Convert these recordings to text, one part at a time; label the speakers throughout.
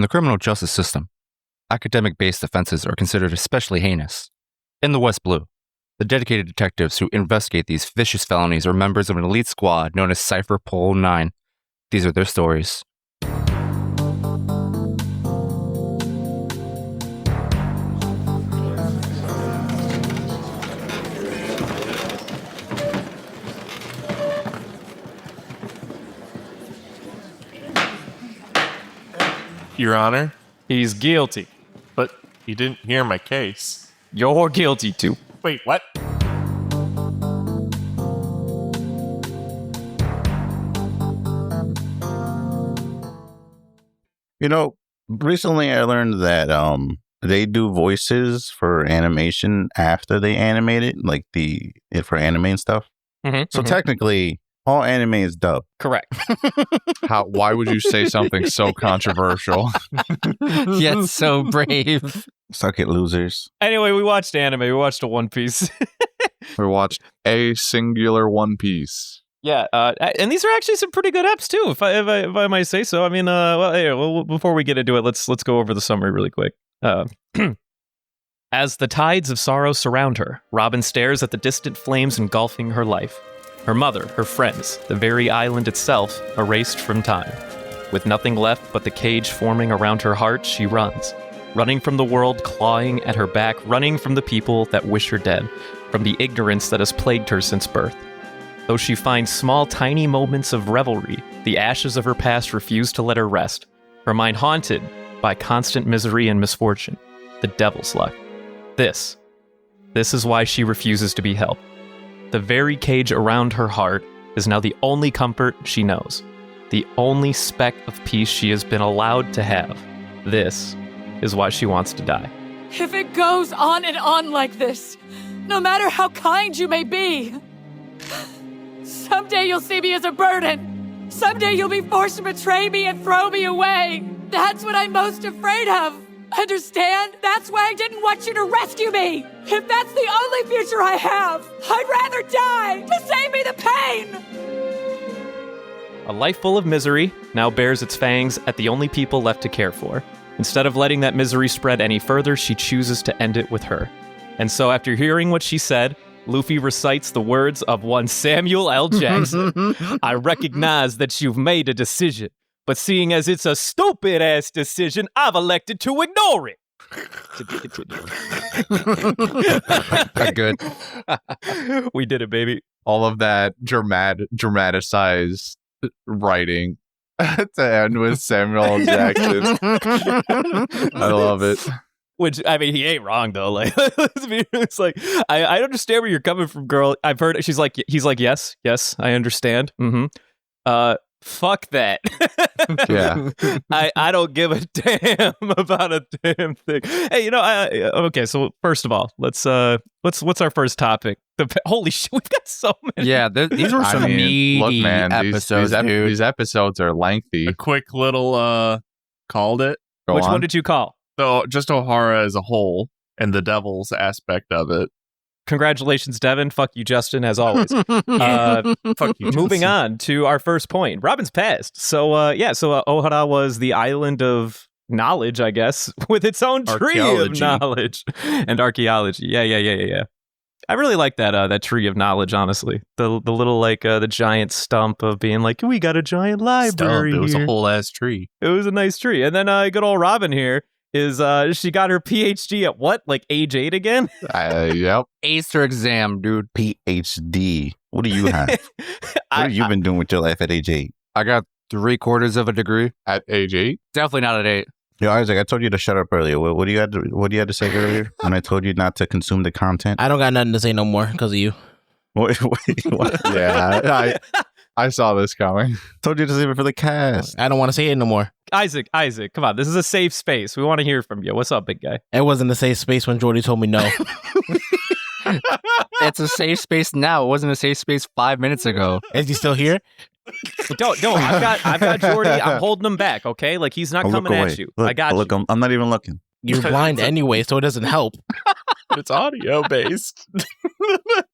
Speaker 1: the criminal justice system, academic-based offenses are considered especially heinous. In the West Blue, the dedicated detectives who investigate these vicious felonies are members of an elite squad known as Cypher Pole 9. These are their stories.
Speaker 2: Your Honor,
Speaker 3: He's guilty.
Speaker 2: but you didn't hear my case.
Speaker 3: You're guilty too.
Speaker 2: Wait, what?
Speaker 4: You know, recently I learned that they do voices for animation after they animate it, like for anime and stuff. So technically, all anime is dubbed.
Speaker 3: Correct.
Speaker 5: Why would you say something so controversial?
Speaker 1: Yet so brave.
Speaker 4: Suck it, losers.
Speaker 3: Anyway, we watched anime. We watched a One Piece.
Speaker 5: We watched a singular One Piece.
Speaker 3: Yeah, and these are actually some pretty good eps too, if I might say so. I mean, before we get into it, let's go over the summary really quick. As the tides of sorrow surround her, Robin stares at the distant flames engulfing her life. Her mother, her friends, the very island itself, erased from time. With nothing left but the cage forming around her heart, she runs. Running from the world clawing at her back, running from the people that wish her dead, from the ignorance that has plagued her since birth. Though she finds small, tiny moments of revelry, the ashes of her past refuse to let her rest, her mind haunted by constant misery and misfortune, the devil's luck. This is why she refuses to be helped. The very cage around her heart is now the only comfort she knows, the only speck of peace she has been allowed to have. This is why she wants to die.
Speaker 6: If it goes on and on like this, no matter how kind you may be, someday you'll see me as a burden. Someday you'll be forced to betray me and throw me away. That's what I'm most afraid of. Understand? That's why I didn't want you to rescue me. If that's the only future I have, I'd rather die to save me the pain.
Speaker 3: A life full of misery now bears its fangs at the only people left to care for. Instead of letting that misery spread any further, she chooses to end it with her. And so after hearing what she said, Luffy recites the words of one Samuel L. Jackson. I recognize that you've made a decision, but seeing as it's a stupid-ass decision, I've elected to ignore it.
Speaker 5: Good.
Speaker 3: We did it, baby.
Speaker 5: All of that dramatized writing to end with Samuel L. Jackson. I love it.
Speaker 3: Which, I mean, he ain't wrong, though. Like, it's like, I understand where you're coming from, girl. I've heard, he's like, yes, I understand. Fuck that.
Speaker 5: Yeah.
Speaker 3: I don't give a damn about a damn thing. Hey, okay, so first of all, what's our first topic? Holy shit, we've got so many.
Speaker 1: Yeah, these were some meaty episodes, dude.
Speaker 5: These episodes are lengthy.
Speaker 2: A quick little, called it.
Speaker 5: Go
Speaker 3: Which
Speaker 5: on.
Speaker 3: one did you call?
Speaker 2: So just Ohara as a whole and the devil's aspect of it.
Speaker 3: Congratulations, Devin. Fuck you, Justin, as always.
Speaker 2: Fuck you.
Speaker 3: Moving
Speaker 2: Justin.
Speaker 3: on to our first point. Robin's passed. So, Ohara was the island of knowledge, I guess, with its own tree of
Speaker 2: Archaeology.
Speaker 3: knowledge and archaeology. Yeah. I really like that tree of knowledge, honestly. The little, the giant stump of being like, we got a giant library
Speaker 2: It was
Speaker 3: here.
Speaker 2: a whole ass tree.
Speaker 3: It was a nice tree. And then good old Robin here is, she got her PhD at what? Like age 8 again?
Speaker 5: Yep.
Speaker 1: Aced her exam, dude.
Speaker 4: PhD. What do you have? What have you been doing with your life at age 8?
Speaker 1: I got 3/4 of a degree.
Speaker 5: At age 8.
Speaker 1: Definitely not at 8.
Speaker 4: Yo, Isaac, I told you to shut up earlier. What do you have to say earlier when I told you not to consume the content?
Speaker 7: I don't got nothing to say no more because of you.
Speaker 4: Wait, what?
Speaker 5: Yeah. I saw this coming.
Speaker 4: Told you to save it for the cast.
Speaker 7: I don't want to say it no more.
Speaker 3: Isaac, come on. This is a safe space. We want to hear from you. What's up, big guy?
Speaker 7: It wasn't a safe space when Jordy told me no.
Speaker 1: It's a safe space now. It wasn't a safe space 5 minutes ago.
Speaker 7: Is he still here?
Speaker 3: Don't. I've got Jordy. I'm holding him back. Okay, like he's not
Speaker 4: I'll
Speaker 3: coming
Speaker 4: look away.
Speaker 3: at you.
Speaker 4: Look,
Speaker 3: I got
Speaker 4: look,
Speaker 3: you.
Speaker 4: I'm not even looking.
Speaker 7: You're blind anyway, so it doesn't help.
Speaker 2: It's audio based.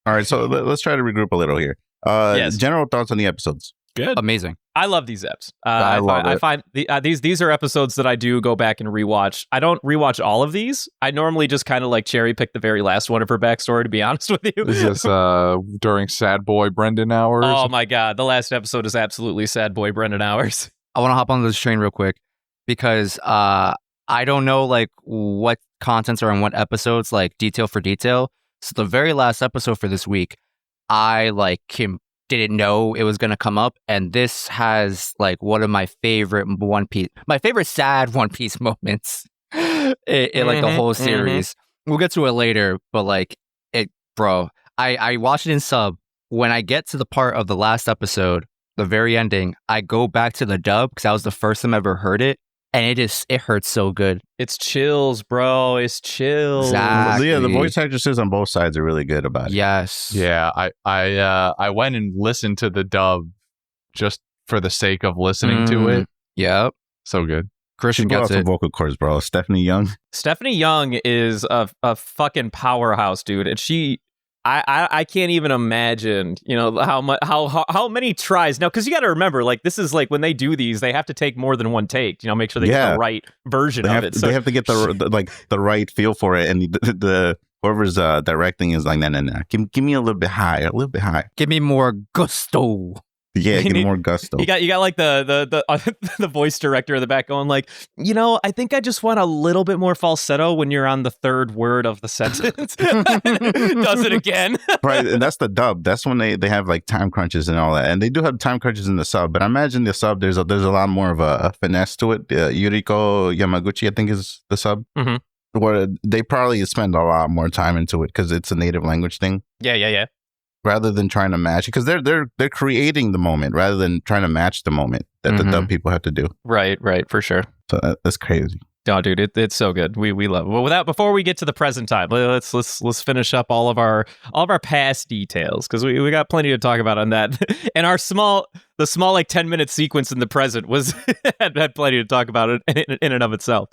Speaker 4: All right, so let's try to regroup a little here.
Speaker 3: Yes.
Speaker 4: General thoughts on the episodes.
Speaker 3: good.
Speaker 1: Amazing.
Speaker 3: I love these eps.
Speaker 5: I
Speaker 3: find these are episodes that I do go back and rewatch. I don't rewatch all of these. I normally just kind of like cherry pick the very last one of her backstory, to be honest with you.
Speaker 5: Is this during Sad Boy Brendan hours?
Speaker 3: Oh my god, the last episode is absolutely sad boy Brendan hours.
Speaker 1: I want to hop on this train real quick because I don't know like what contents are in what episodes, like detail for detail. So the very last episode for this week, I didn't know it was going to come up, and this has like one of my favorite sad One Piece moments in like the whole series. We'll get to it later, but like I watched it in sub. When I get to the part of the last episode, the very ending, I go back to the dub because that was the first time I ever heard it, and it hurts so good.
Speaker 3: It's chills, bro. It's chills.
Speaker 1: Exactly.
Speaker 4: Yeah, the voice actresses on both sides are really good about it.
Speaker 1: Yes.
Speaker 5: Yeah, I went and listened to the dub just for the sake of listening to it.
Speaker 1: Yep.
Speaker 5: So good.
Speaker 1: Christian
Speaker 4: She
Speaker 1: gets
Speaker 4: some
Speaker 1: it.
Speaker 4: vocal cords, bro. Stephanie Young.
Speaker 3: Stephanie Young is a fucking powerhouse, dude, and I can't even imagine, how many tries now, because you got to remember, like, this is like when they do these, they have to take more than one take, make sure they get the right version of it. So
Speaker 4: they have to get the right feel for it, and the whoever's directing is like, no, give me a little bit higher,
Speaker 1: Give me more gusto.
Speaker 4: Yeah, give me more gusto.
Speaker 3: You got like the voice director in the back going like, I think I just want a little bit more falsetto when you're on the third word of the sentence. Does it again.
Speaker 4: Right, and that's the dub. That's when they have like time crunches and all that, and they do have time crunches in the sub. But I imagine the sub there's a lot more of a finesse to it. Yuriko Yamaguchi, I think, is the sub. Where they probably spend a lot more time into it because it's a native language thing.
Speaker 3: Yeah.
Speaker 4: Rather than trying to match, because they're creating the moment rather than trying to match the moment that the dub people have to do.
Speaker 3: Right, for sure.
Speaker 4: So that's crazy.
Speaker 3: Oh, dude, it's so good. We love it. Well, before we get to the present time, let's finish up all of our past details, because we got plenty to talk about on that. And the small like 10-minute sequence in the present was had plenty to talk about in and of itself.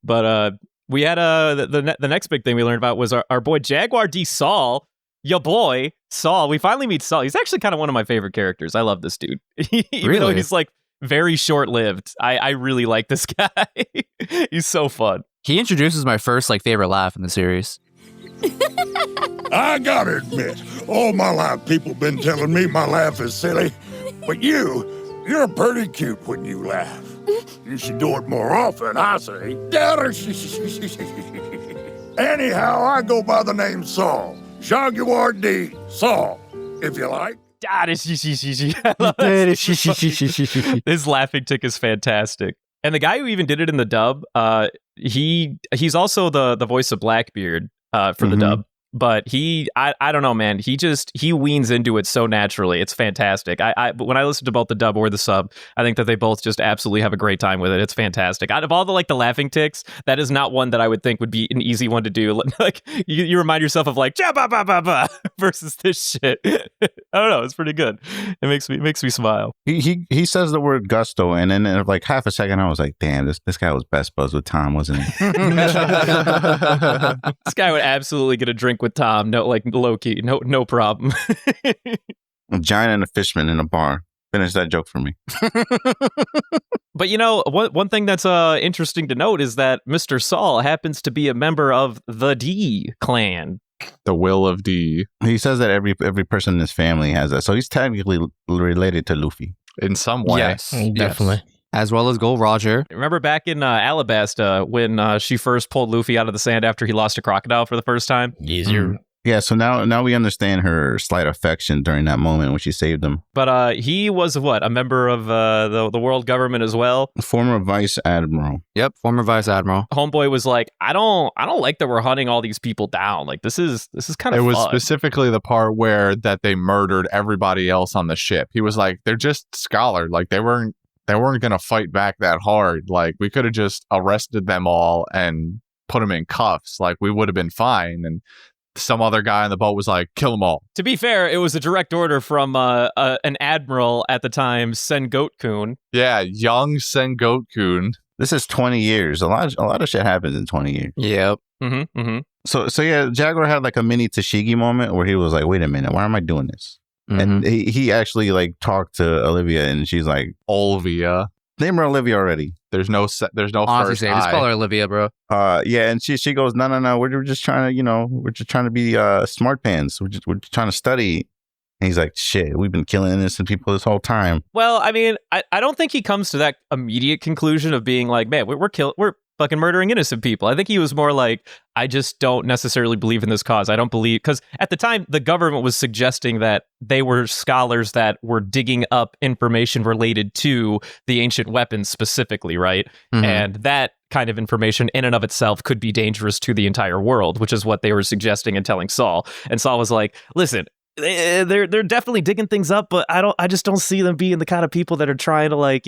Speaker 3: But we had the next big thing we learned about was our boy Jaguar D. Saul. Your boy, Saul. We finally meet Saul. He's actually kind of one of my favorite characters. I love this dude. Even though he's like very short-lived, I really like this guy. He's so fun.
Speaker 1: He introduces my first like favorite laugh in the series.
Speaker 8: I gotta admit, all my life people been telling me my laugh is silly, but you're pretty cute when you laugh. You should do it more often, I say. Anyhow, I go by the name Saul. Jaguar D. Saul, if you like.
Speaker 3: His laughing tick is fantastic. And the guy who even did it in the dub, he's also the voice of Blackbeard for the dub. But I don't know, man. He weans into it so naturally. It's fantastic. But when I listen to both the dub or the sub, I think that they both just absolutely have a great time with it. It's fantastic. Out of all the laughing ticks, that is not one that I would think would be an easy one to do. Like you remind yourself of like ja ba ba ba ba versus this shit. I don't know. It's pretty good. It makes me smile.
Speaker 4: He says the word gusto, and then in like half a second, I was like, damn, this guy was best buds with Tom, wasn't he?
Speaker 3: This guy would absolutely get a drink with Tom, low key, no problem.
Speaker 4: A giant and a fishman in a bar. Finish that joke for me.
Speaker 3: But one thing that's interesting to note is that Mr. Saul happens to be a member of the D clan.
Speaker 5: The Will of D.
Speaker 4: He says that every person in his family has that, so he's technically related to Luffy
Speaker 5: In some way.
Speaker 1: Yes,
Speaker 7: Definitely.
Speaker 1: as well as Gold Roger.
Speaker 3: Remember back in Alabasta when she first pulled Luffy out of the sand after he lost a crocodile for the first time?
Speaker 7: Easier.
Speaker 4: Yeah, so now we understand her slight affection during that moment when she saved him.
Speaker 3: But he was a member of the world government as well.
Speaker 4: Former vice admiral.
Speaker 1: Yep, former vice admiral.
Speaker 3: Homeboy was like, I don't like that we're hunting all these people down. Like this is kind of
Speaker 5: It was
Speaker 3: fun.
Speaker 5: specifically the part where that they murdered everybody else on the ship. He was like, they're just scholar. Like they weren't going to fight back that hard. Like we could have just arrested them all and put them in cuffs. Like we would have been fine. And some other guy on the boat was like, kill them all.
Speaker 3: To be fair, it was a direct order from an admiral at the time, Sengoku-kun.
Speaker 5: Yeah, young Sengoku-kun.
Speaker 4: This is 20 years. A lot of shit happens in 20 years.
Speaker 1: Yep.
Speaker 3: Mm-hmm, mm-hmm.
Speaker 4: So yeah, Jaguar had like a mini Tashigi moment where he was like, wait a minute, why am I doing this? And he actually like talked to Olivia, and she's like,
Speaker 5: Olivia.
Speaker 4: name her Olivia already.
Speaker 5: There's no
Speaker 1: Honestly,
Speaker 5: first
Speaker 1: just
Speaker 5: I.
Speaker 1: call her Olivia, bro.
Speaker 4: Yeah, and she goes, no, we're just trying to, we're just trying to be smart pants. We're just trying to study. And he's like, shit, we've been killing innocent people this whole time.
Speaker 3: Well, I mean, I don't think he comes to that immediate conclusion of being like, man, we're fucking murdering innocent people. I think he was more like, I just don't necessarily believe in this cause. I don't believe, because at the time the government was suggesting that they were scholars that were digging up information related to the ancient weapons specifically, right? And that kind of information in and of itself could be dangerous to the entire world, which is what they were suggesting and telling Saul. And Saul was like, listen, they're definitely digging things up, but I just don't see them being the kind of people that are trying to, like,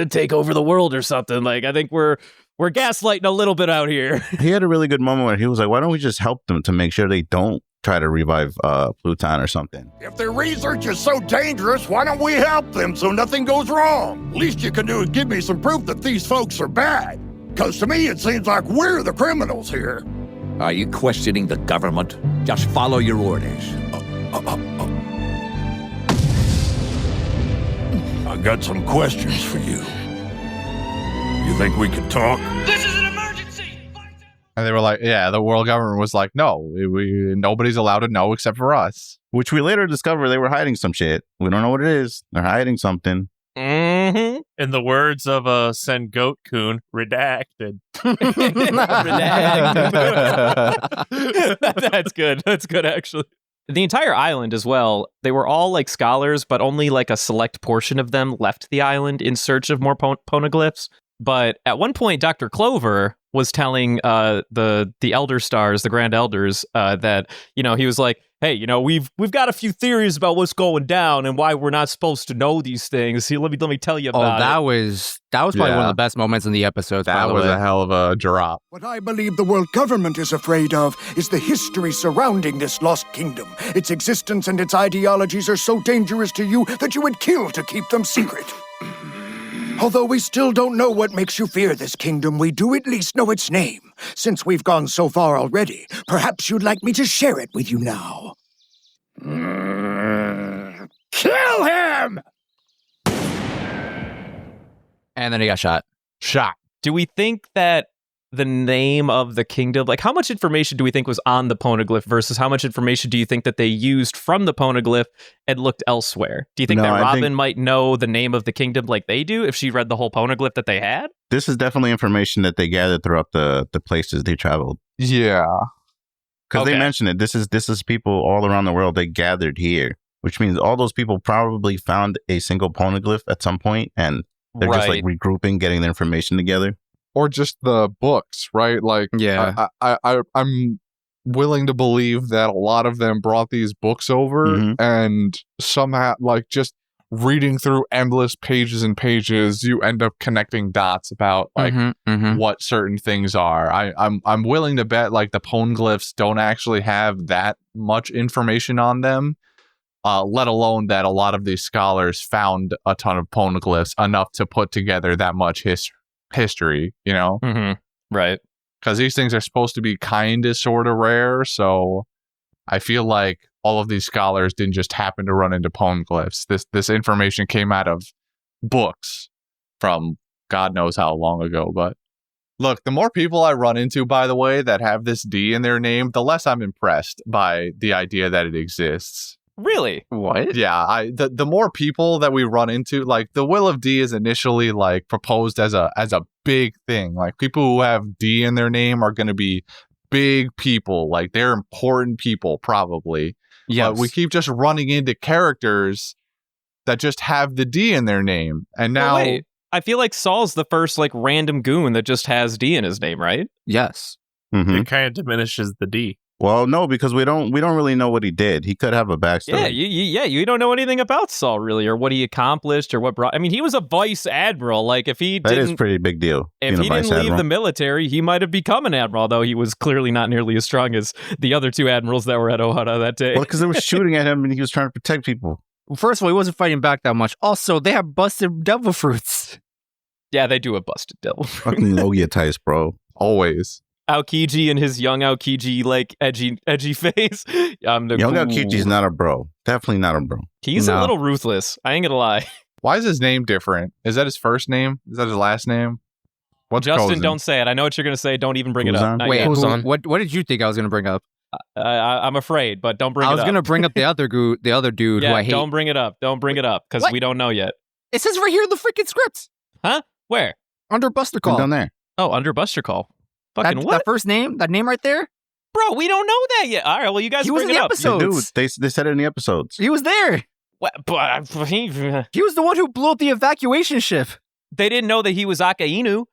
Speaker 3: take over the world or something. Like, I think we're gaslighting a little bit out here.
Speaker 4: He had a really good moment where he was like, why don't we just help them to make sure they don't try to revive Pluton or something?
Speaker 8: If their research is so dangerous, why don't we help them so nothing goes wrong? Least you can do is give me some proof that these folks are bad. Because to me, it seems like we're the criminals here.
Speaker 9: Are you questioning the government? Just follow your orders.
Speaker 8: I got some questions for you. You think we can talk?
Speaker 6: This is an emergency!
Speaker 5: And they were like, yeah, the world government was like, no, nobody's allowed to know except for us.
Speaker 4: Which we later discover they were hiding some shit. We don't know what it is. They're hiding something.
Speaker 2: In the words of Sengoat Kun, redacted.
Speaker 3: That's good. That's good, actually. The entire island as well, they were all like scholars, but only like a select portion of them left the island in search of more poneglyphs. But at one point, Dr. Clover was telling the elder stars, the grand elders, that, he was like, hey, we've got a few theories about what's going down and why we're not supposed to know these things. Here, let me tell you about
Speaker 1: that was probably one of the best moments in the episode.
Speaker 5: That was a hell of a drop.
Speaker 8: What I believe the world government is afraid of is the history surrounding this lost kingdom. Its existence and its ideologies are so dangerous to you that you would kill to keep them secret. Although we still don't know what makes you fear this kingdom, we do at least know its name. Since we've gone so far already, perhaps you'd like me to share it with you now. Kill him!
Speaker 1: And then he got shot.
Speaker 3: Do we think that the name of the kingdom, like how much information do we think was on the poneglyph versus how much information do you think that they used from the poneglyph and looked elsewhere? Do you think that Robin might know the name of the kingdom like they do if she read the whole poneglyph that they had?
Speaker 4: This is definitely information that they gathered throughout the places they traveled.
Speaker 5: Yeah.
Speaker 4: Because they mentioned it. This is people all around the world. They gathered here, which means all those people probably found a single poneglyph at some point, and they're just like regrouping, getting the information together.
Speaker 5: Or just the books, right? Like,
Speaker 1: yeah,
Speaker 5: I'm willing to believe that a lot of them brought these books over, and somehow, like, just reading through endless pages and pages, you end up connecting dots about like what certain things are. I'm willing to bet like the poneglyphs don't actually have that much information on them, let alone that a lot of these scholars found a ton of poneglyphs enough to put together that much history,
Speaker 3: Right.
Speaker 5: Because these things are supposed to be kind of sort of rare, so I feel like all of these scholars didn't just happen to run into poneglyphs. This information came out of books from God knows how long ago. But look, the more people I run into, by the way, that have this D in their name, the less I'm impressed by the idea that it exists.
Speaker 3: Really?
Speaker 1: What?
Speaker 5: Yeah, the more people that we run into, like the Will of D is initially like proposed as a big thing. Like people who have D in their name are going to be big people, like they're important people probably.
Speaker 1: Yes.
Speaker 5: But we keep just running into characters that just have the D in their name, and now
Speaker 3: wait. I feel like Saul's the first like random goon that just has D in his name, right?
Speaker 1: Yes.
Speaker 2: It kind of diminishes the D.
Speaker 4: Well, no, because we don't really know what he did. He could have a backstory.
Speaker 3: You don't know anything about Saul really, or what he accomplished, or what brought. I mean, he was a vice admiral. Like if he
Speaker 4: that is a pretty big deal.
Speaker 3: If he didn't leave the military, he might have become an admiral. Though he was clearly not nearly as strong as the other two admirals that were at Ohara that day.
Speaker 4: Well, because they were shooting at him and he was trying to protect people.
Speaker 1: First of all, he wasn't fighting back that much. Also, they have busted devil fruits.
Speaker 3: Yeah, they do have busted devil fruit.
Speaker 4: Fucking Logia types, bro.
Speaker 5: Always.
Speaker 3: Aokiji and his young Aokiji like edgy face.
Speaker 4: Young Aokiji's not a bro. Definitely not a bro.
Speaker 3: He's a little ruthless. I ain't gonna lie.
Speaker 5: Why is his name different? Is that his first name? Is that his last name? What's
Speaker 3: Justin,
Speaker 5: Kozen?
Speaker 3: don't say it. I know what you're gonna say. Don't even bring it
Speaker 4: Who's
Speaker 3: up.
Speaker 4: on?
Speaker 3: Not
Speaker 1: Wait,
Speaker 3: yet.
Speaker 7: Who's on?
Speaker 1: what did you think I was going to bring up?
Speaker 3: I'm afraid, but don't bring it
Speaker 1: I
Speaker 3: up.
Speaker 1: was going to bring up the other dude who I hate.
Speaker 3: Don't bring it up. Don't bring it up because
Speaker 1: What?
Speaker 3: we don't know yet.
Speaker 1: It says right here in the freaking script.
Speaker 3: Huh? Where?
Speaker 1: Under Buster
Speaker 4: Come
Speaker 1: Call.
Speaker 4: down there.
Speaker 3: Oh, under Buster Call. Fucking
Speaker 1: That,
Speaker 3: what?
Speaker 1: that first name, that name right there,
Speaker 3: Bro, we don't know that yet. All right, well, you guys
Speaker 1: he was
Speaker 3: bring
Speaker 1: in
Speaker 3: it
Speaker 1: the
Speaker 3: up.
Speaker 1: episodes.
Speaker 4: Dude, they said it in the episodes.
Speaker 1: He was there.
Speaker 3: What? But
Speaker 1: He was the one who blew up the evacuation ship.
Speaker 3: they didn't know that he was Akainu.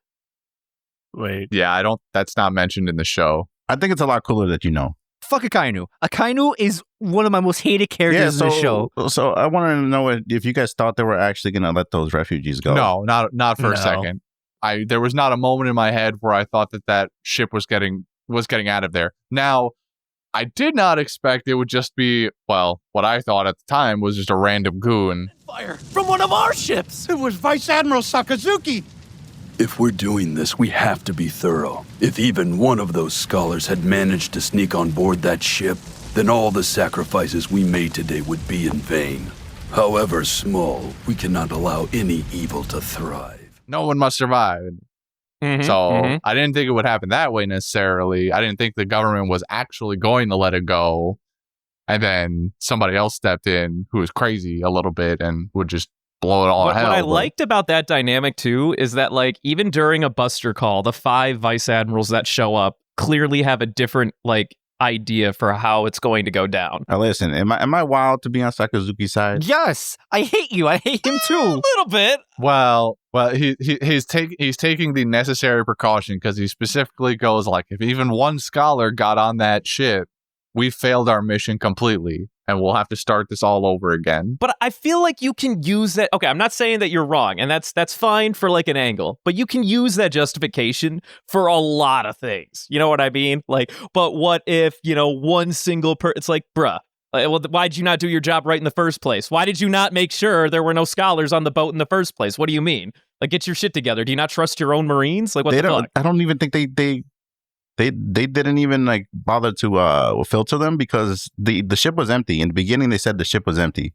Speaker 2: Wait.
Speaker 5: Yeah, that's not mentioned in the show.
Speaker 4: I think it's a lot cooler that you know.
Speaker 1: Fuck Akainu. Akainu is one of my most hated characters in the show.
Speaker 4: So I wanted to know if you guys thought they were actually going to let those refugees go.
Speaker 5: No, not for
Speaker 2: No.
Speaker 5: a second. There was not a moment in my head where I thought that ship was getting out of there. Now, I did not expect it would just be, well, what I thought at the time was just a random goon.
Speaker 7: Fire from one of our ships.
Speaker 8: It was Vice Admiral Sakazuki.
Speaker 10: If we're doing this, we have to be thorough. If even one of those scholars had managed to sneak on board that ship, then all the sacrifices we made today would be in vain. However small, we cannot allow any evil to thrive.
Speaker 5: No one must survive. So I didn't think it would happen that way necessarily. I didn't think the government was actually going to let it go. And then somebody else stepped in who was crazy a little bit and would just blow it all to hell.
Speaker 3: What I liked about that dynamic too is that, like, even during a Buster Call, the 5 vice admirals that show up clearly have a different idea for how it's going to go down.
Speaker 4: Now listen, am I wild to be on Sakazuki's side?
Speaker 1: Yes, I hate you. I hate him
Speaker 3: A
Speaker 1: too.
Speaker 3: little bit.
Speaker 5: Well, he's taking the necessary precaution because he specifically goes like, if even one scholar got on that ship, we failed our mission completely, and we'll have to start this all over again.
Speaker 3: But I feel like you can use that. Okay, I'm not saying that you're wrong, and that's fine for an angle, but you can use that justification for a lot of things. You know what I mean? But what if, one single it's like, bruh, well, why'd you not do your job right in the first place? Why did you not make sure there were no scholars on the boat in the first place? What do you mean? Get your shit together. Do you not trust your own Marines? What the fuck?
Speaker 4: I don't even think they didn't even bother to filter them because the ship was empty. In the beginning, they said the ship was empty.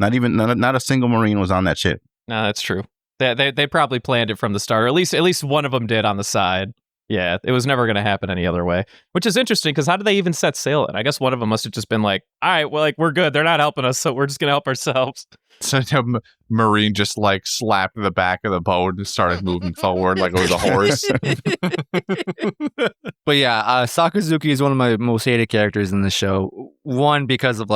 Speaker 4: Not a single Marine was on that ship.
Speaker 3: No, that's true. They probably planned it from the start, or at least one of them did on the side. Yeah, it was never going to happen any other way, which is interesting because how did they even set sail it? I guess one of them must have just been like, all right, well, we're good. They're not helping us, so we're just going to help ourselves.
Speaker 5: So the Marine just slapped the back of the boat and started moving forward like it was a horse.
Speaker 1: But yeah, Sakazuki is one of my most hated characters in the show. One, because of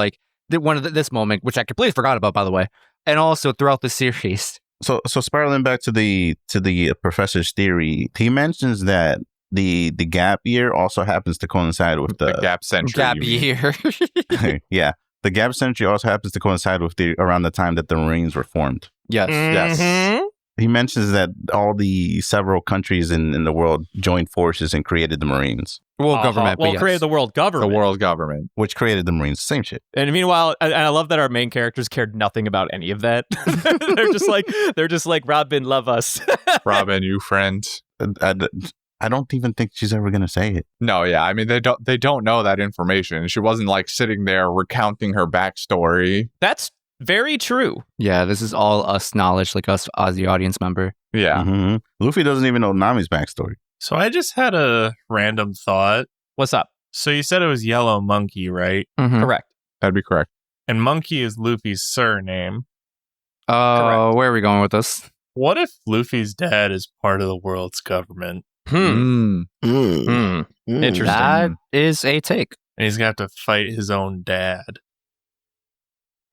Speaker 1: this moment, which I completely forgot about, by the way, and also throughout the series.
Speaker 4: So spiraling back to the professor's theory, he mentions that the gap year also happens to coincide with the
Speaker 5: gap century.
Speaker 1: Gap year.
Speaker 4: yeah. The gap century also happens to coincide with around the time that the Marines were formed.
Speaker 1: Yes.
Speaker 5: Yes.
Speaker 4: He mentions that all the several countries in the world joined forces and created the Marines.
Speaker 1: World government.
Speaker 3: Well,
Speaker 1: but yes.
Speaker 3: created the world government.
Speaker 5: The world government.
Speaker 4: Which created the Marines. Same shit.
Speaker 3: And meanwhile, and I love that our main characters cared nothing about any of that. they're just like, Robin, love us.
Speaker 5: Robin, you friend.
Speaker 4: I don't even think she's ever gonna say it.
Speaker 5: No, yeah. I mean, they don't know that information. She wasn't sitting there recounting her backstory.
Speaker 3: That's very true.
Speaker 1: Yeah, this is all us knowledge, us as the audience member.
Speaker 5: Yeah.
Speaker 4: Mm-hmm. Luffy doesn't even know Nami's backstory.
Speaker 2: So I just had a random thought.
Speaker 3: What's up?
Speaker 2: So you said it was Yellow Monkey, right?
Speaker 1: Mhm.
Speaker 3: Correct.
Speaker 5: That'd be correct.
Speaker 2: And Monkey is Luffy's surname.
Speaker 1: Oh, where are we going with this?
Speaker 2: What if Luffy's dad is part of the world's government?
Speaker 3: Interesting.
Speaker 1: That is a take.
Speaker 2: And he's going to have to fight his own dad.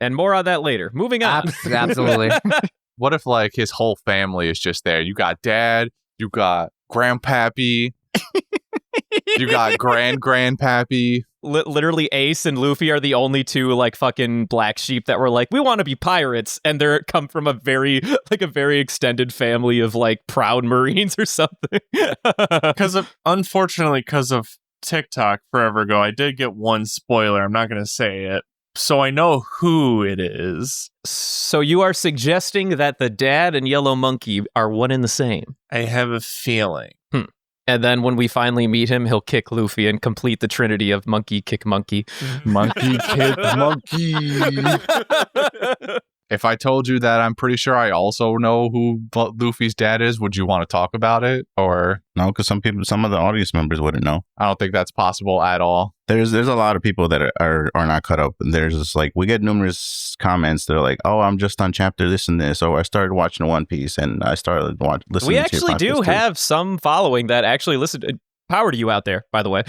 Speaker 3: And more on that later. Moving on.
Speaker 1: Absolutely.
Speaker 5: What if his whole family is just there? You got dad, you got grandpappy, you got grandpappy.
Speaker 3: Literally Ace and Luffy are the only two fucking black sheep that were we want to be pirates, and they're come from a very extended family of proud Marines or something.
Speaker 2: Unfortunately, because of TikTok forever ago, I did get one spoiler. I'm not going to say it. So I know who it is.
Speaker 3: So you are suggesting that the dad and Yellow Monkey are one and the same?
Speaker 2: I have a feeling.
Speaker 3: And then when we finally meet him, he'll kick Luffy and complete the trinity of monkey, kick, monkey.
Speaker 5: Monkey, kick, monkey. If I told you that I'm pretty sure I also know who Luffy's dad is, would you want to talk about it? Or
Speaker 4: no, because some of the audience members wouldn't know.
Speaker 5: I don't think that's possible at all.
Speaker 4: There's a lot of people that are not caught up. And there's just like, we get numerous comments that are like, oh, I'm just on chapter this and this. Or I started watching One Piece and I started listening
Speaker 3: We
Speaker 4: to
Speaker 3: actually do have some following that actually listen. Power to you out there, by the way.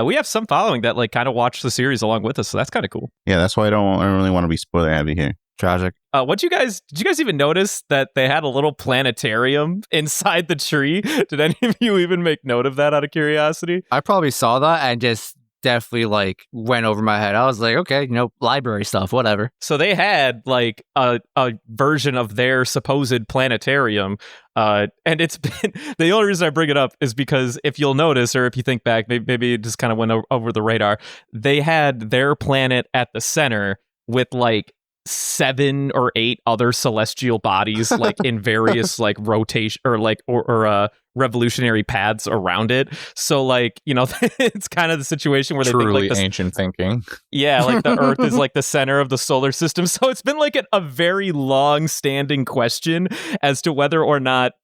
Speaker 3: We have some following that like kind of watch the series along with us. So that's kind of cool.
Speaker 4: Yeah, that's why I don't really want to be spoiler heavy here.
Speaker 1: Tragic.
Speaker 3: Did you guys even notice that they had a little planetarium inside the tree? Did any of you even make note of that out of curiosity?
Speaker 1: I probably saw that and just definitely like went over my head. I was like, okay, library stuff, whatever.
Speaker 3: So they had like a version of their supposed planetarium. And it's been, the only reason I bring it up is because if you'll notice, or if you think back, maybe it just kind of went over the radar. They had their planet at the center with like 7 or 8 other celestial bodies like in various like rotation or revolutionary paths around it. So like, it's kind of the situation where they
Speaker 5: truly
Speaker 3: think like
Speaker 5: ancient thinking.
Speaker 3: Yeah, like the Earth is like the center of the solar system. So it's been like a very long standing question as to whether or not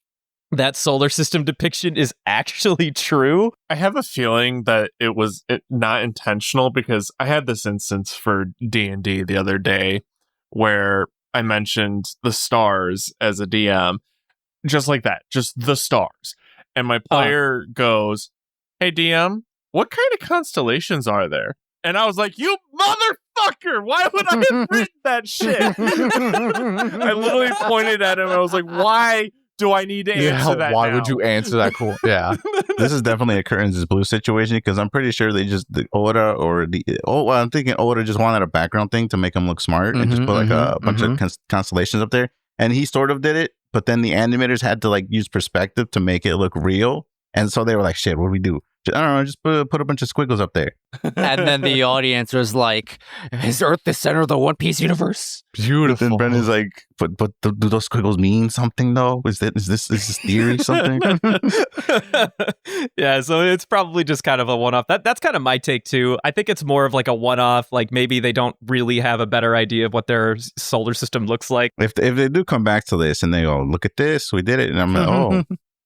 Speaker 3: that solar system depiction is actually true.
Speaker 2: I have a feeling that it was not intentional, because I had this instance for D&D the other day where I mentioned the stars as a DM, just like that, just the stars. And my player goes, hey, DM, what kind of constellations are there? And I was like, you motherfucker, why would I have written that shit? I literally pointed at him and I was like, why do I need to answer that
Speaker 5: why
Speaker 2: now?
Speaker 5: would you answer that? Cool. Yeah.
Speaker 4: This is definitely a Curtains is Blue situation, because I'm pretty sure they just, I'm thinking Oda just wanted a background thing to make him look smart and just put like a bunch of constellations up there. And he sort of did it, but then the animators had to like use perspective to make it look real. And so they were like, shit, what do we do? I don't know, just put a bunch of squiggles up there.
Speaker 1: And then the audience was like, is Earth the center of the One Piece universe?
Speaker 5: Beautiful.
Speaker 4: Then Brennan's like, but do those squiggles mean something though? Is this theory something?
Speaker 3: Yeah, so it's probably just kind of a one-off. That's kind of my take too. I think it's more of like a one-off, like maybe they don't really have a better idea of what their solar system looks like.
Speaker 4: If they do come back to this and they go, look at this, we did it. And I'm like, oh.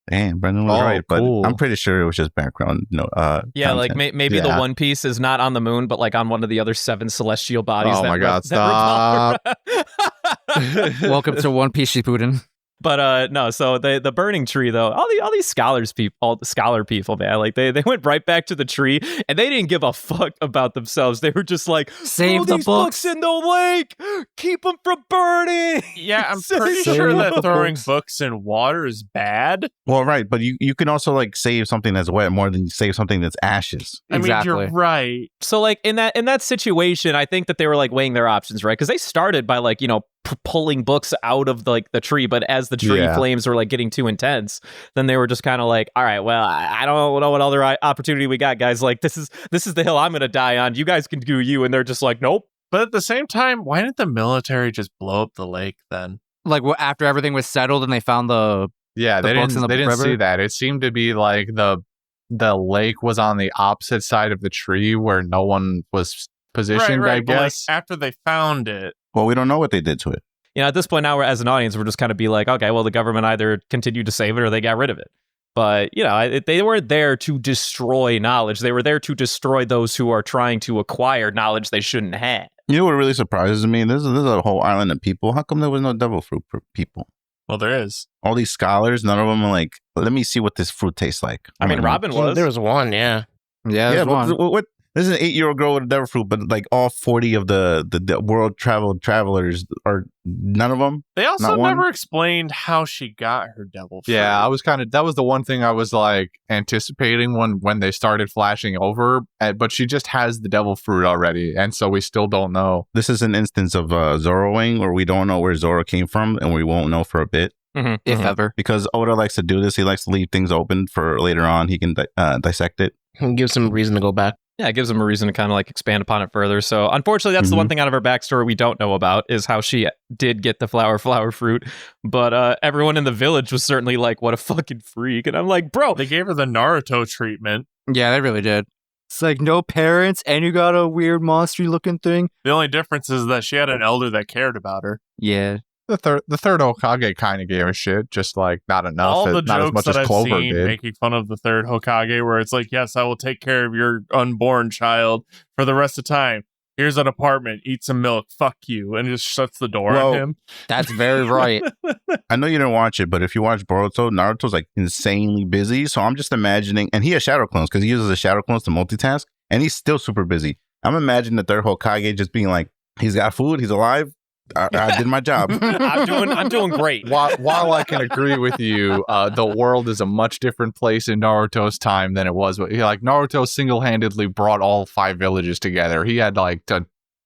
Speaker 4: Damn, Brendan was right, but
Speaker 5: cool.
Speaker 4: I'm pretty sure it was just background.
Speaker 3: Yeah,
Speaker 4: content.
Speaker 3: like maybe the One Piece is not on the moon, but like on one of the other 7 celestial bodies.
Speaker 5: Oh my God, stop.
Speaker 1: Welcome to One Piece Shippuden.
Speaker 3: But no, so the burning tree though, all these scholar people, man, like they went right back to the tree and they didn't give a fuck about themselves. They were just like,
Speaker 1: save
Speaker 3: throw
Speaker 1: the
Speaker 3: these
Speaker 1: books
Speaker 3: in the lake, keep them from burning.
Speaker 2: Yeah, I'm pretty sure that throwing books in water is bad.
Speaker 4: Well, right, but you can also like save something that's wet more than you save something that's ashes.
Speaker 2: I mean, you're right.
Speaker 3: So like in that situation, I think that they were like weighing their options, right? Because they started by like pulling books out of the tree, but as the tree flames were like getting too intense, then they were just kind of like, all right, well, I don't know what other opportunity we got, guys. Like this is the hill I'm gonna die on. You guys can do you. And they're just like, nope.
Speaker 2: But at the same time, why didn't the military just blow up the lake then?
Speaker 1: Like after everything was settled and they found the
Speaker 5: they didn't see that. It seemed to be like the lake was on the opposite side of the tree where no one was positioned,
Speaker 2: right.
Speaker 5: I guess.
Speaker 2: Like, after they found it.
Speaker 4: Well, we don't know what they did to it.
Speaker 3: At this point now, as an audience, we're just kind of be like, okay, well, the government either continued to save it or they got rid of it. But, they weren't there to destroy knowledge. They were there to destroy those who are trying to acquire knowledge they shouldn't have.
Speaker 4: You know what really surprises me? There's a whole island of people. How come there was no devil fruit people?
Speaker 2: Well, there is.
Speaker 4: All these scholars, none of them are like, let me see what this fruit tastes like.
Speaker 3: I mean, Robin was.
Speaker 7: There was one, yeah.
Speaker 1: Yeah,
Speaker 4: what? This is an 8-year-old girl with a devil fruit, but like all 40 of the world travelers are none of them.
Speaker 2: They also never explained how she got her devil fruit.
Speaker 5: Yeah, I was that was the one thing I was like anticipating when they started flashing over, but she just has the devil fruit already, and so we still don't know.
Speaker 4: This is an instance of Zoroing where we don't know where Zoro came from, and we won't know for a bit.
Speaker 1: If ever.
Speaker 4: Because Oda likes to do this. He likes to leave things open for later on. He can dissect it.
Speaker 7: Gives him a reason to go back.
Speaker 3: Yeah, it gives them a reason to kind of like expand upon it further. So unfortunately, that's the one thing out of her backstory we don't know about is how she did get the flower fruit. But everyone in the village was certainly like, what a fucking freak. And I'm like, bro.
Speaker 2: They gave her the Naruto treatment.
Speaker 1: Yeah, they really did. It's like no parents and you got a weird monster looking thing.
Speaker 2: The only difference is that she had an elder that cared about her.
Speaker 1: Yeah.
Speaker 5: The third Hokage kind of gave a shit, just like not enough.
Speaker 2: All the
Speaker 5: not as
Speaker 2: jokes
Speaker 5: much
Speaker 2: that
Speaker 5: as
Speaker 2: I've
Speaker 5: Clover
Speaker 2: seen
Speaker 5: did.
Speaker 2: making fun of the third Hokage, where it's like, yes, I will take care of your unborn child for the rest of time. Here's an apartment, eat some milk, fuck you, and just shuts the door on him.
Speaker 1: That's very right.
Speaker 4: I know you didn't watch it, but if you watch Boruto, Naruto's like insanely busy. So I'm just imagining, and he has shadow clones because he uses the shadow clones to multitask, and he's still super busy. I'm imagining the third Hokage just being like, he's got food, he's alive. I did my job.
Speaker 3: I'm doing great.
Speaker 5: While I can agree with you, the world is a much different place in Naruto's time than it was. Like Naruto single-handedly brought all 5 villages together. He had like to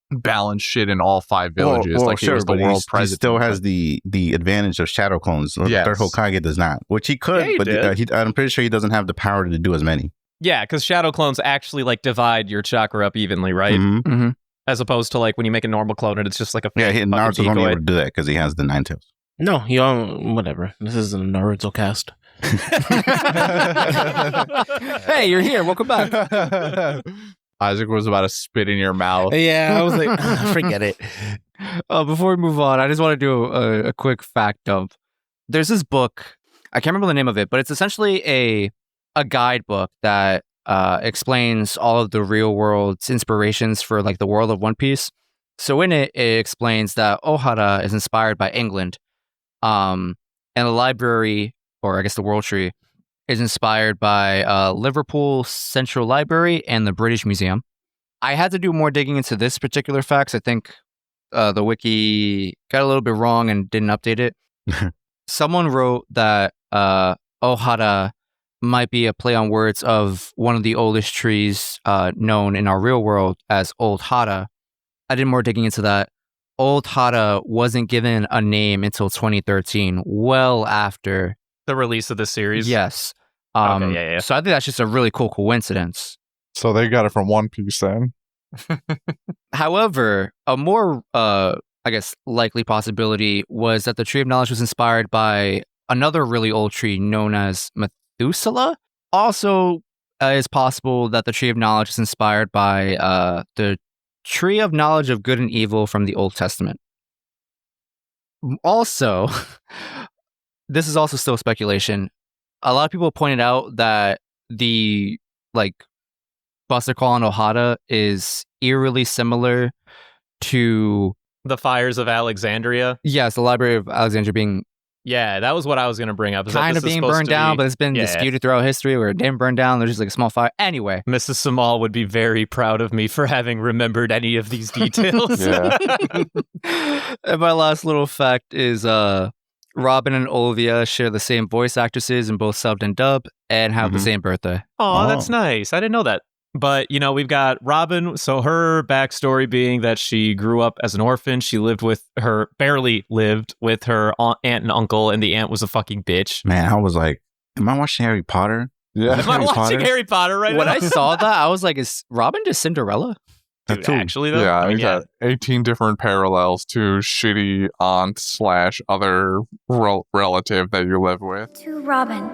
Speaker 5: balance shit in all 5 villages. He was the world president.
Speaker 4: He still has the advantage of shadow clones.
Speaker 5: Yes.
Speaker 4: The third Hokage does not, which he could,
Speaker 3: Yeah,
Speaker 4: but I'm pretty sure he doesn't have the power to do as many.
Speaker 3: Yeah, because shadow clones actually like divide your chakra up evenly, right?
Speaker 4: Mm-hmm.
Speaker 3: As opposed to like when you make a normal clone and it's just like a
Speaker 4: Naruto's only able to do that because he has the 9 tails.
Speaker 7: No, whatever. This is a Naruto cast.
Speaker 1: Hey, you're here. Welcome back.
Speaker 5: Isaac was about to spit in your mouth.
Speaker 7: Yeah, I was like, forget it.
Speaker 1: Before we move on, I just want to do a quick fact dump. There's this book. I can't remember the name of it, but it's essentially a guidebook that explains all of the real world's inspirations for like the world of One Piece. So in it explains that Ohara is inspired by England, and the library, or I guess the World Tree, is inspired by Liverpool Central Library and the British Museum. I had to do more digging into this particular facts. I think the wiki got a little bit wrong and didn't update it. Someone wrote that Ohara might be a play on words of one of the oldest trees known in our real world as Old Hara. I did more digging into that. Old Hara wasn't given a name until 2013, well after
Speaker 3: the release of the series.
Speaker 1: Yes.
Speaker 3: Okay, yeah.
Speaker 1: So I think that's just a really cool coincidence.
Speaker 5: So they got it from One Piece then.
Speaker 1: However, a more, I guess, likely possibility was that the Tree of Knowledge was inspired by another really old tree known as Methuselah. Also, it's possible that the Tree of Knowledge is inspired by the Tree of Knowledge of Good and Evil from the Old Testament. Also, this is also still speculation. A lot of people pointed out that the Buster Call on Ohara is eerily similar to
Speaker 3: the fires of Alexandria.
Speaker 1: Yes, the Library of Alexandria being
Speaker 3: that was what I was going to bring up.
Speaker 1: Kind of being burned down, but it's been disputed throughout history where it didn't burn down. There's just like a small fire. Anyway.
Speaker 3: Mrs. Samal would be very proud of me for having remembered any of these details.
Speaker 1: And my last little fact is Robin and Olivia share the same voice actresses in both subbed and dubbed and have the same birthday.
Speaker 3: Oh, that's nice. I didn't know that. But, we've got Robin. So her backstory being that she grew up as an orphan. She barely lived with her aunt and uncle, and the aunt was a fucking bitch.
Speaker 4: Man, I was like, am I watching Harry Potter?
Speaker 5: Yeah.
Speaker 3: Am I watching Harry Potter right now?
Speaker 1: When I saw that, I was like, is Robin just Cinderella?
Speaker 3: Dude, actually, though?
Speaker 5: Yeah, he's got 18 different parallels to shitty aunt/other relative that you live with.
Speaker 11: To Robin.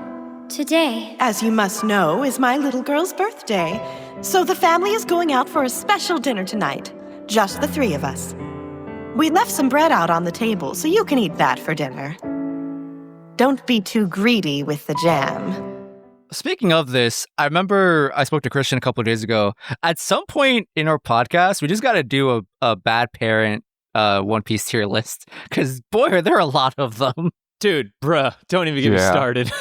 Speaker 11: Today,
Speaker 12: as you must know, is my little girl's birthday. So the family is going out for a special dinner tonight. Just the 3 of us. We left some bread out on the table, so you can eat that for dinner. Don't be too greedy with the jam.
Speaker 1: Speaking of this, I remember I spoke to Christian a couple of days ago. At some point in our podcast, we just got to do a bad parent One Piece tier list. Because, boy, are there a lot of them.
Speaker 3: Dude, bruh, don't even get me started.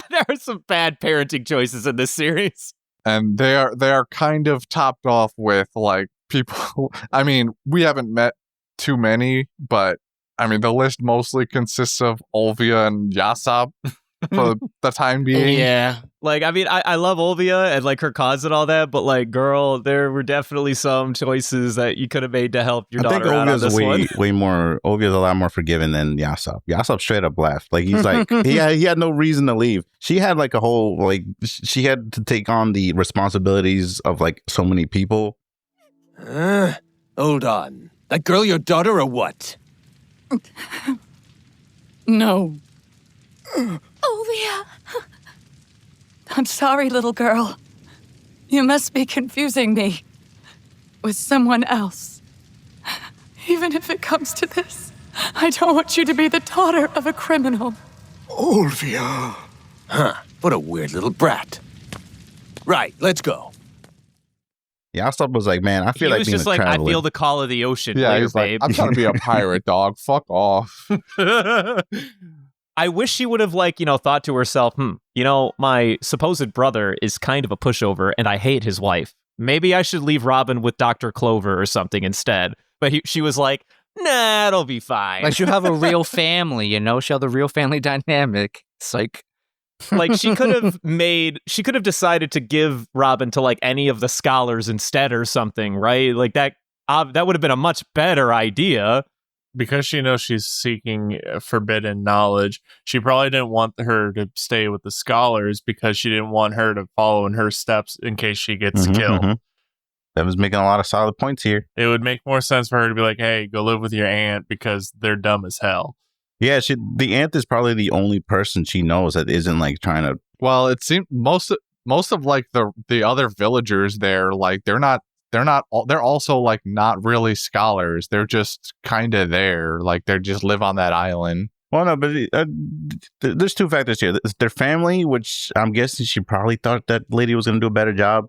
Speaker 3: There are some bad parenting choices in this series.
Speaker 5: And they are kind of topped off with like people. I mean, we haven't met too many, but I mean the list mostly consists of Olvia and Yasab. for the time being.
Speaker 7: Yeah.
Speaker 3: Like, I mean, I love Olvia and like her cause and all that, but like, girl, there were definitely some choices that you could have made to help your daughter out on this one.
Speaker 4: way more. Olvia's a lot more forgiving than Yasop. Yasop straight up left. Like he's like he had no reason to leave. She had like a whole like she had to take on the responsibilities of like so many people.
Speaker 9: Hold on. That girl your daughter or what?
Speaker 6: No. Olvia. I'm sorry, little girl. You must be confusing me with someone else. Even if it comes to this, I don't want you to be the daughter of a criminal.
Speaker 8: Olvia.
Speaker 9: Huh. What a weird little brat. Right, let's go.
Speaker 4: Yasop was like, man, I feel like
Speaker 3: was
Speaker 4: being
Speaker 3: just
Speaker 4: a
Speaker 3: like,
Speaker 4: traveler.
Speaker 3: I feel the call of the ocean.
Speaker 5: Yeah,
Speaker 3: later,
Speaker 5: he's like,
Speaker 3: babe.
Speaker 5: I'm trying to be a pirate, dog. Fuck off.
Speaker 3: I wish she would have, like, thought to herself, my supposed brother is kind of a pushover and I hate his wife. Maybe I should leave Robin with Dr. Clover or something instead. But she was like, nah, it'll be fine.
Speaker 1: Like, she'll have a real family, she'll have the real family dynamic. Psych.
Speaker 3: Like, she could have decided to give Robin to, like, any of the scholars instead or something, right? Like, that would have been a much better idea.
Speaker 2: Because she knows she's seeking forbidden knowledge, she probably didn't want her to stay with the scholars because she didn't want her to follow in her steps in case she gets killed.
Speaker 4: That was making a lot of solid points here.
Speaker 2: It would make more sense for her to be like, hey, go live with your aunt because they're dumb as hell.
Speaker 4: Yeah, the aunt is probably the only person she knows that isn't like trying to.
Speaker 5: Well, it seemed most of like the other villagers there, like they're also like not really scholars. They're just kind of there. Like they just live on that island.
Speaker 4: Well, no, but there's two factors here. There's their family, which I'm guessing she probably thought that lady was going to do a better job.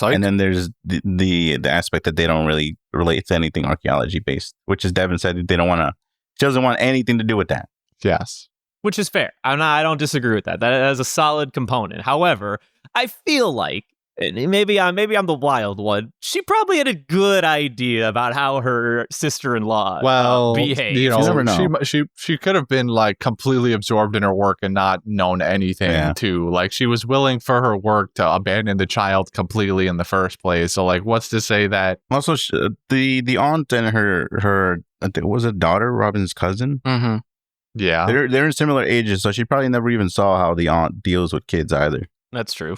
Speaker 4: And then there's the aspect that they don't really relate to anything archaeology based, which is Devin said they don't want to. She doesn't want anything to do with that.
Speaker 5: Yes.
Speaker 3: Which is fair. I don't disagree with that. That is a solid component. However, I feel like, and maybe I'm the wild one, she probably had a good idea about how her sister-in-law behaved.
Speaker 5: You
Speaker 4: never know.
Speaker 5: She could have been like completely absorbed in her work and not known anything too. Like she was willing for her work to abandon the child completely in the first place. So like, what's to say that?
Speaker 4: Also, the aunt and her I think it was a daughter, Robin's cousin.
Speaker 1: Mm-hmm.
Speaker 5: Yeah,
Speaker 4: they're in similar ages, so she probably never even saw how the aunt deals with kids either.
Speaker 3: That's true.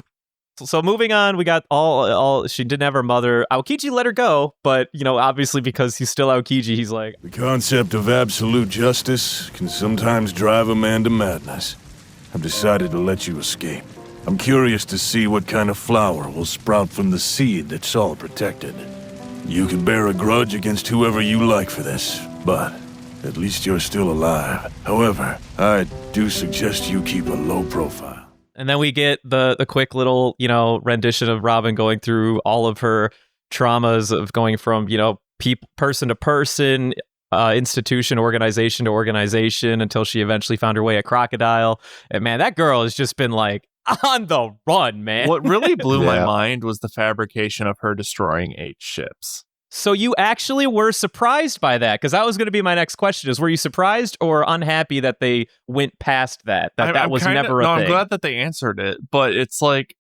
Speaker 3: So moving on, we got all. She didn't have her mother. Aokiji let her go, but obviously because he's still Aokiji, he's like,
Speaker 8: The concept of absolute justice can sometimes drive a man to madness. I've decided to let you escape. I'm curious to see what kind of flower will sprout from the seed that Saul protected. You can bear a grudge against whoever you like for this, but at least you're still alive. However, I do suggest you keep a low profile.
Speaker 3: and then we get the quick little rendition of Robin going through all of her traumas of going from person to person, institution, organization to organization until she eventually found her way at Crocodile. And man, that girl has just been like on the run, man.
Speaker 2: What really blew my mind was the fabrication of her destroying 8 ships.
Speaker 3: So you actually were surprised by that? Because that was going to be my next question: is were you surprised or unhappy that they went past that? That was never a thing.
Speaker 2: I'm glad that they answered it, but it's like,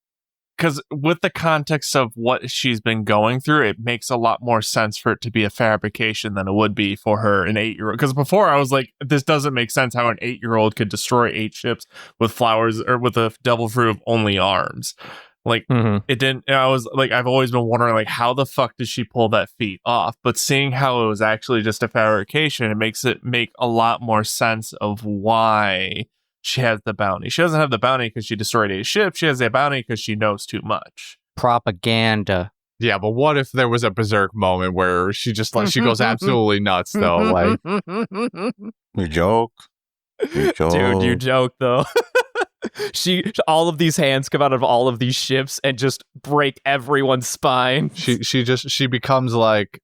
Speaker 2: because with the context of what she's been going through, it makes a lot more sense for it to be a fabrication than it would be for her, an 8-year-old. Because before I was like, this doesn't make sense how an 8-year-old could destroy 8 ships with flowers or with a devil fruit of only arms. Like, it didn't, I was like, I've always been wondering, like, how the fuck did she pull that feat off? But seeing how it was actually just a fabrication, it makes it make a lot more sense of why she has the bounty. She doesn't have the bounty because she destroyed 8 ships. She has the bounty because she knows too much.
Speaker 1: Propaganda.
Speaker 5: Yeah, but what if there was a berserk moment where she just like she goes absolutely nuts though? Like,
Speaker 4: You joke.
Speaker 3: Dude, you joke though. All of these hands come out of all of these ships and just break everyone's spine.
Speaker 5: She becomes like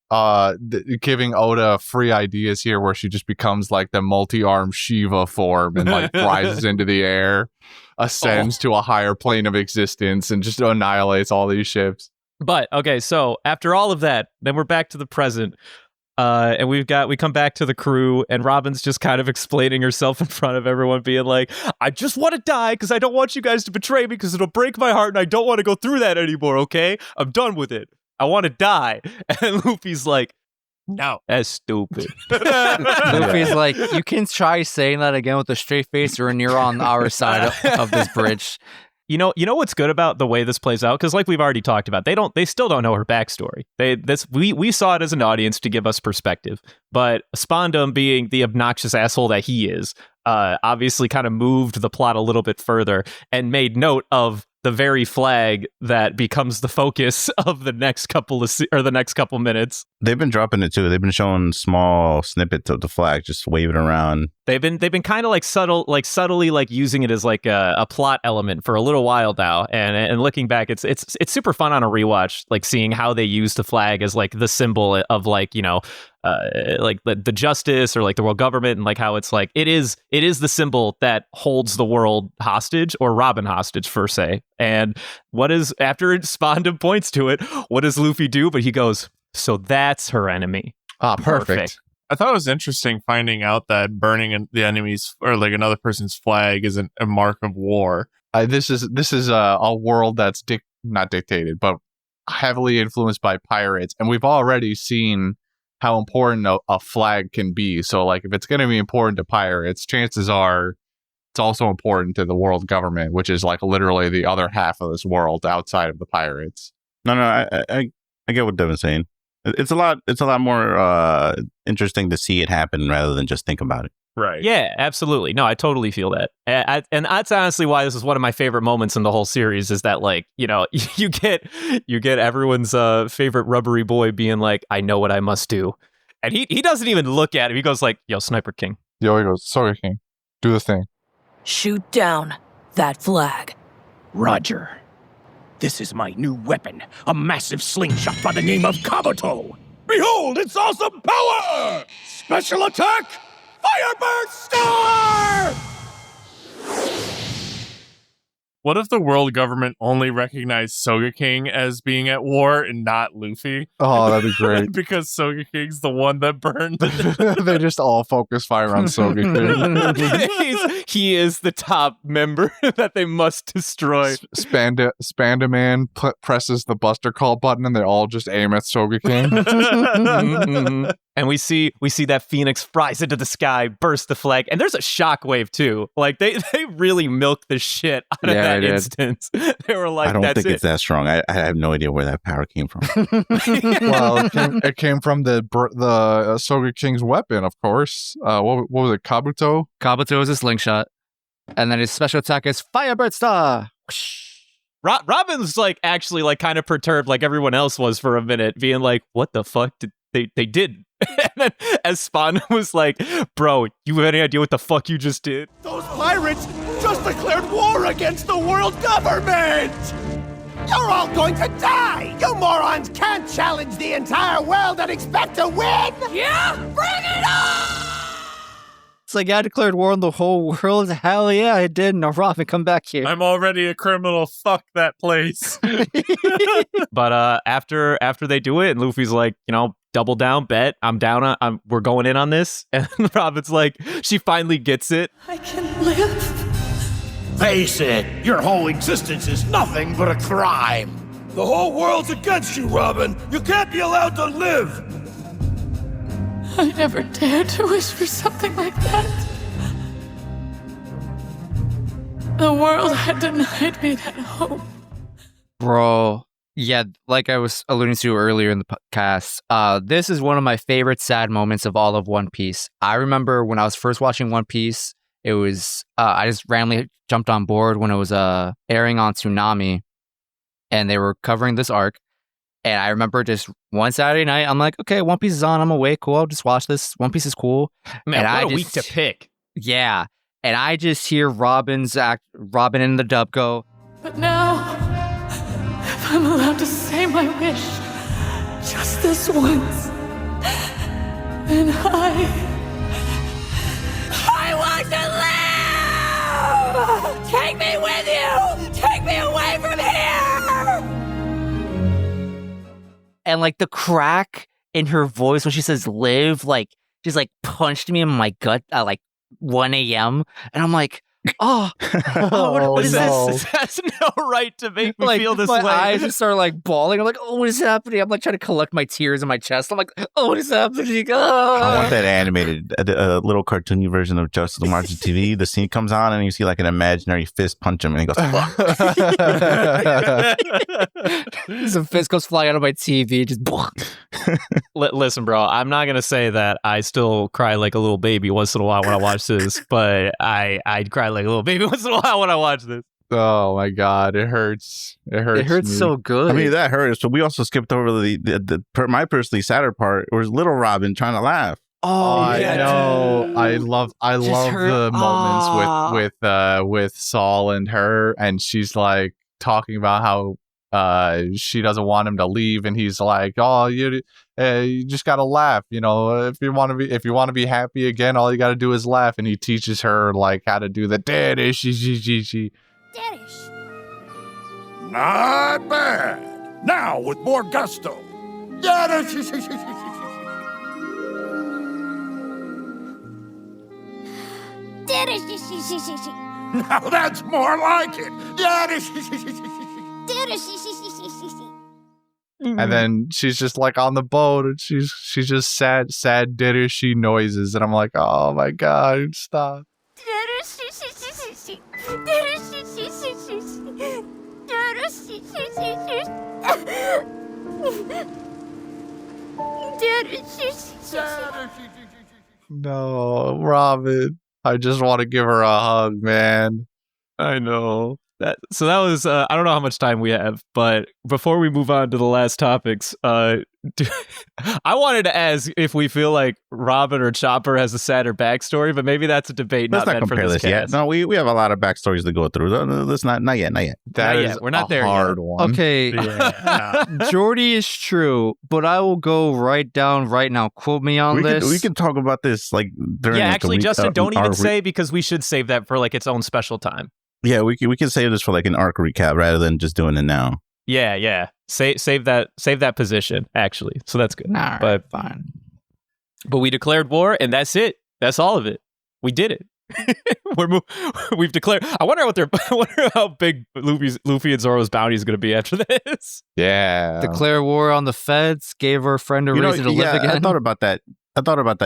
Speaker 5: giving Oda free ideas here, where she just becomes like the multi-armed Shiva form and like rises into the air, ascends to a higher plane of existence, and just annihilates all these ships.
Speaker 3: But okay, so after all of that, then we're back to the present. And we come back to the crew, and Robin's just kind of explaining herself in front of everyone, being like, I just want to die because I don't want you guys to betray me because it'll break my heart and I don't want to go through that anymore, okay? I'm done with it. I want to die. And Luffy's like, no, that's stupid.
Speaker 1: Luffy's like, you can try saying that again with a straight face or you're on our side of this bridge.
Speaker 3: You know what's good about the way this plays out? Because like we've already talked about, they still don't know her backstory. We saw it as an audience to give us perspective. But Spondum, being the obnoxious asshole that he is, obviously kind of moved the plot a little bit further and made note of the very flag that becomes the focus of the next couple minutes.
Speaker 4: They've been dropping it too. They've been showing small snippets of the flag, just waving around. They've
Speaker 3: been kind of like subtly like using it as like a plot element for a little while now. And looking back, it's super fun on a rewatch, like seeing how they use the flag as like the symbol of like, you know, like the justice or like the world government, and like how it's like it is the symbol that holds the world hostage, or Robin hostage per se. And after Spondum points to it, what does Luffy do? But he goes, so that's her enemy.
Speaker 5: Ah, perfect.
Speaker 2: I thought it was interesting finding out that burning the enemy's or like another person's flag isn't a mark of war.
Speaker 5: This is a world that's not dictated, but heavily influenced by pirates, and we've already seen how important a flag can be. So, like, if it's going to be important to pirates, chances are it's also important to the world government, which is like literally the other half of this world outside of the pirates.
Speaker 4: No, I get what Devin's saying. It's a lot more interesting to see it happen rather than just think about it.
Speaker 2: Right.
Speaker 3: Yeah, absolutely. No, I totally feel that. And that's honestly why this is one of my favorite moments in the whole series, is that, like, you know, you get everyone's favorite rubbery boy being like, I know what I must do. And he doesn't even look at him. He goes like, yo, Sniper King.
Speaker 5: Yo, he goes, sorry, King. Do the thing.
Speaker 13: Shoot down that flag.
Speaker 9: Roger. This is my new weapon, a massive slingshot by the name of Kabuto. Behold its awesome power! Special attack, Firebird Star!
Speaker 2: What if the world government only recognized Soga King as being at war and not Luffy?
Speaker 5: Oh, that'd be great.
Speaker 2: Because Soga King's the one that burned.
Speaker 5: They just all focus fire on Soga King.
Speaker 3: He is the top member that they must destroy.
Speaker 5: Spanda Man presses the Buster Call button and they all just aim at Soga King.
Speaker 3: Mm-hmm. And we see that Phoenix flies into the sky, burst the flag, and there's a shockwave too. Like they really milked the shit out of that instance. They were like,
Speaker 4: I don't think it's that strong. I have no idea where that power came from.
Speaker 5: Well, it came from the Soga King's weapon, of course. What was it? Kabuto?
Speaker 1: Kabuto is a slingshot, and then his special attack is Firebird Star.
Speaker 3: Robin's like actually like kind of perturbed, like everyone else was for a minute, being like, "What the fuck did they did?" And then as Spawn was like, "Bro, you have any idea what the fuck you just did?"
Speaker 9: Those pirates just declared war against the world government! You're all going to die! You morons can't challenge the entire world and expect to win!
Speaker 6: Yeah, bring it on!
Speaker 1: It's like, I declared war on the whole world. Hell yeah, I did. No, Robin, come back here.
Speaker 2: I'm already a criminal. Fuck that place.
Speaker 3: But after they do it, and Luffy's like, you know, double down, bet. I'm down. We're going in on this. And Robin's like, she finally gets it.
Speaker 6: I can live.
Speaker 9: Face it, your whole existence is nothing but a crime. The whole world's against you, Robin. You can't be allowed to live.
Speaker 6: I never dared to wish for something like that. The world had denied me that hope.
Speaker 1: Bro. Yeah, like I was alluding to earlier in the cast, this is one of my favorite sad moments of all of One Piece. I remember when I was first watching One Piece, it was, I just randomly jumped on board when it was airing on Toonami, and they were covering this arc. And I remember just one Saturday night, I'm like, okay, One Piece is on, I'm awake, cool, I'll just watch this. One Piece is cool.
Speaker 3: Man,
Speaker 1: and
Speaker 3: what a week to pick.
Speaker 1: Yeah, and I just hear Robin in the dub go,
Speaker 6: but now, if I'm allowed to say my wish, just this once, then I want to live! Take me with you! Take me away from here!
Speaker 1: and like the crack
Speaker 14: in her voice when she says live, like, just like punched me in my gut at like 1 a.m. And I'm like, what is this?
Speaker 3: This has no right to make me
Speaker 14: Like,
Speaker 3: feel this
Speaker 14: my
Speaker 3: way.
Speaker 14: eyes just start like bawling. I'm like, what is happening? I'm like trying to collect my tears in my chest. I'm like, what is happening?
Speaker 4: I want that animated, little cartoony version of Justice watching TV. The scene comes on and you see like an imaginary fist punch him and he goes, fuck.
Speaker 14: Some fist goes flying out of my TV. Just
Speaker 3: Listen, bro, I'm not going to say that I still cry like a little baby once in a while when I watch this, but I cry like a little baby once in a while when I watch this.
Speaker 5: Oh my God, it hurts. It hurts me.
Speaker 14: So good.
Speaker 4: I mean, that hurts. So we also skipped over my personally sadder part was Little Robin trying to laugh.
Speaker 5: I know. I love the moments with Saul and her, and she's like talking about how she doesn't want him to leave, and he's like, "Oh, you just gotta laugh. You know, if you want to be happy again, all you gotta do is laugh." And he teaches her like how to do the daddy she.
Speaker 8: Not bad. Now with more gusto. Now that's more like it.
Speaker 5: And then she's just like on the boat, and she's just sad diddershy noises, and I'm like, oh my God, stop. No, Robin. I just want to give her a hug, man.
Speaker 3: I know. That was I don't know how much time we have, but before we move on to the last topics, I wanted to ask if we feel like Robin or Chopper has a sadder backstory, but maybe that's a debate.
Speaker 4: Let's
Speaker 3: not
Speaker 4: not
Speaker 3: meant for
Speaker 4: compare
Speaker 3: this
Speaker 4: this yet.
Speaker 3: cast.
Speaker 4: No, we have a lot of backstories to go through. Let's not yet.
Speaker 3: That is
Speaker 5: yet.
Speaker 3: We're not there
Speaker 5: hard
Speaker 3: yet.
Speaker 5: one.
Speaker 14: Okay, Jordy is true, but I will go right now. Quote me on this.
Speaker 4: We can talk about this like during.
Speaker 3: Yeah,
Speaker 4: like,
Speaker 3: actually,
Speaker 4: a week,
Speaker 3: Justin, don't
Speaker 4: our
Speaker 3: even say, because we should save that for like its own special time.
Speaker 4: Yeah, we can save this for like an arc recap rather than just doing it now.
Speaker 3: Yeah. Save that position, actually. So that's good.
Speaker 14: All right,
Speaker 3: but
Speaker 14: fine.
Speaker 3: But we declared war, and that's it. That's all of it. We did it. We've declared. I wonder how big Luffy and Zoro's bounty is going to be after this.
Speaker 5: Yeah.
Speaker 14: Declare war on the feds. Gave her friend a reason to live again.
Speaker 4: I thought about that.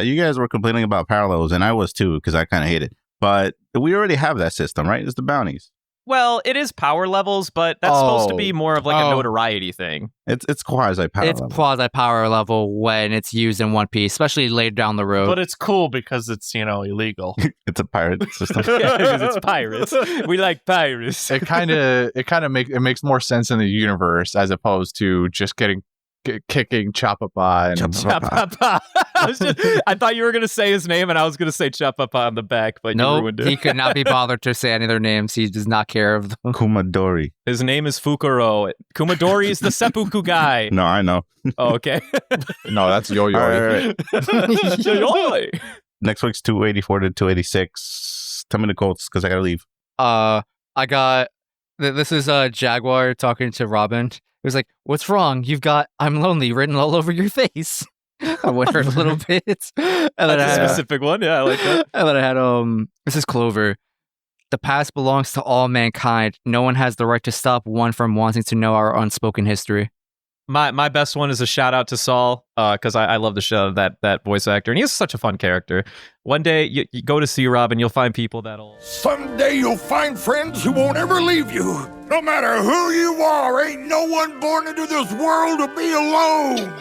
Speaker 4: You guys were complaining about parallels, and I was too, because I kind of hate it. But we already have that system, right? It's the bounties.
Speaker 3: Well, it is power levels, but that's supposed to be more of like a notoriety thing.
Speaker 4: It's quasi power.
Speaker 14: It's quasi power level when it's used in One Piece, especially later down the road.
Speaker 2: But it's cool because it's, illegal.
Speaker 4: It's a pirate system.
Speaker 3: Yeah, because it's pirates. We like pirates.
Speaker 5: It kind of makes more sense in the universe as opposed to just kicking Chapapa and
Speaker 3: Chapapa. I thought you were going to say his name, and I was going to say Chapapa on the back, but you ruined it.
Speaker 14: He could not be bothered to say any of their names. He does not care of them.
Speaker 4: Kumadori.
Speaker 3: His name is Fukuro. Kumadori is the seppuku guy.
Speaker 4: No, I know.
Speaker 3: Oh, okay.
Speaker 5: No, that's Yo-Yo.
Speaker 3: Yo-Yo.
Speaker 4: Next week's 284 to 286. Tell me the quotes, because I gotta leave.
Speaker 14: I got... This is Jaguar talking to Robin. It was like, what's wrong? You've got "I'm lonely" written all over your face. I wondered a little bit. And then
Speaker 3: That's a specific one. Yeah, I like that.
Speaker 14: And then I had, this is Clover. The past belongs to all mankind. No one has the right to stop one from wanting to know our unspoken history.
Speaker 3: My best one is a shout out to Saul, because I love the show, that voice actor, and he's such a fun character. One day you go to see Robin, you'll find people that'll...
Speaker 8: Someday you'll find friends who won't ever leave you. No matter who you are, ain't no one born into this world to be alone.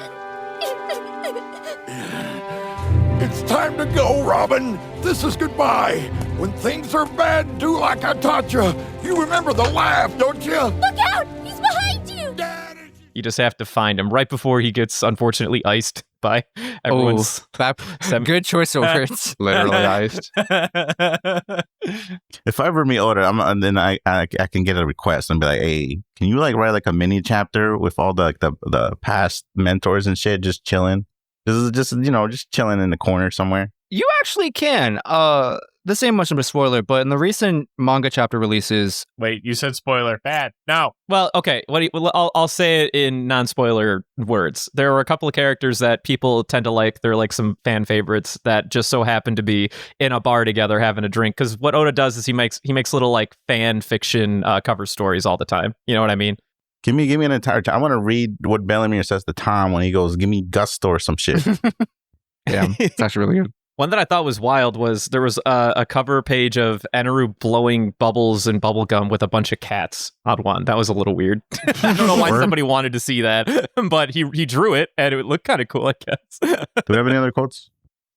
Speaker 8: It's time to go, Robin. This is goodbye. When things are bad, do like I taught you. You remember the laugh, don't you?
Speaker 6: Look out! He's behind you!
Speaker 3: You just have to find him right before he gets unfortunately iced by everyone's...
Speaker 14: Good choice of words.
Speaker 5: Literally iced.
Speaker 4: If I ever meet Oda, then I can get a request and be like, hey, can you like write like a mini chapter with all the past mentors and shit just chilling? This is just chilling in the corner somewhere.
Speaker 14: You actually can. this ain't much of a spoiler, but in the recent manga chapter releases,
Speaker 2: Wait, you said spoiler. Bad. No.
Speaker 3: Well, okay. I'll say it in non-spoiler words. There are a couple of characters that people tend to like. They're like some fan favorites that just so happen to be in a bar together having a drink. Because what Oda does is he makes little like fan fiction cover stories all the time. You know what I mean?
Speaker 4: Give me an entire time. I want to read what Bellamere says to Tom when he goes, "Give me gusto or some shit."
Speaker 14: yeah, it's actually really good.
Speaker 3: One that I thought was wild was there was a cover page of Eneru blowing bubbles and bubblegum with a bunch of cats on one. That was a little weird. I don't know why somebody wanted to see that, but he drew it and it looked kind of cool, I guess.
Speaker 4: Do we have any other quotes?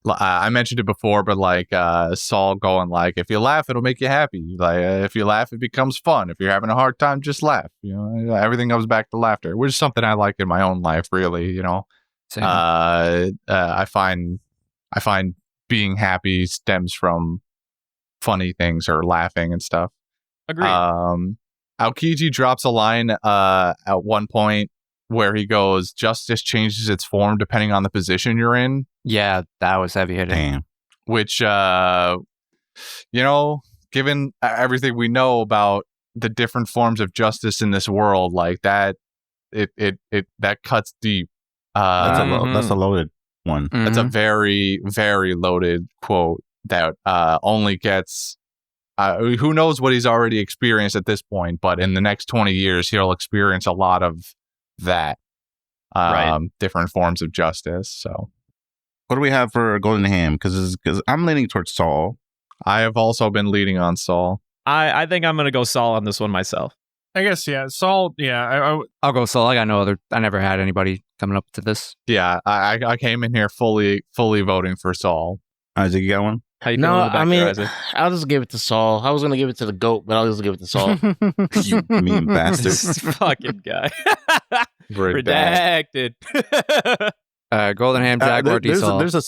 Speaker 5: I mentioned it before, but like Saul going like, if you laugh, it'll make you happy. Like if you laugh, it becomes fun. If you're having a hard time, just laugh. You know, everything comes back to laughter, which is something I like in my own life, really. You know, I find being happy stems from funny things or laughing and stuff.
Speaker 3: Agreed.
Speaker 5: Aokiji drops a line at one point where he goes, "Justice changes its form depending on the position you're in."
Speaker 14: Yeah, that was heavy hitting.
Speaker 4: Damn.
Speaker 5: Which, you know, given everything we know about the different forms of justice in this world, like that, that cuts deep.
Speaker 4: That's a loaded one.
Speaker 5: That's a very, very loaded quote that only gets. Who knows what he's already experienced at this point, but in the next 20 years, he'll experience a lot of that. Different forms of justice. So.
Speaker 4: What do we have for Golden Ham? Because I'm leaning towards Saul.
Speaker 5: I have also been leaning on Saul.
Speaker 3: I think I'm going to go Saul on this one myself.
Speaker 2: I guess, yeah. Saul, yeah.
Speaker 14: I'll go Saul. I got no other. I never had anybody coming up to this.
Speaker 5: Yeah, I came in here fully voting for Saul.
Speaker 4: Isaac, you got one?
Speaker 3: How you
Speaker 7: No,
Speaker 3: feeling
Speaker 7: I mean,
Speaker 3: Isaac?
Speaker 7: I'll just give it to Saul. I was going to give it to the GOAT, but I'll just give it to Saul.
Speaker 4: You mean bastard.
Speaker 3: This fucking guy.
Speaker 5: Redacted.
Speaker 14: Golden Ham, Jaguar, D-Saul.
Speaker 4: There's a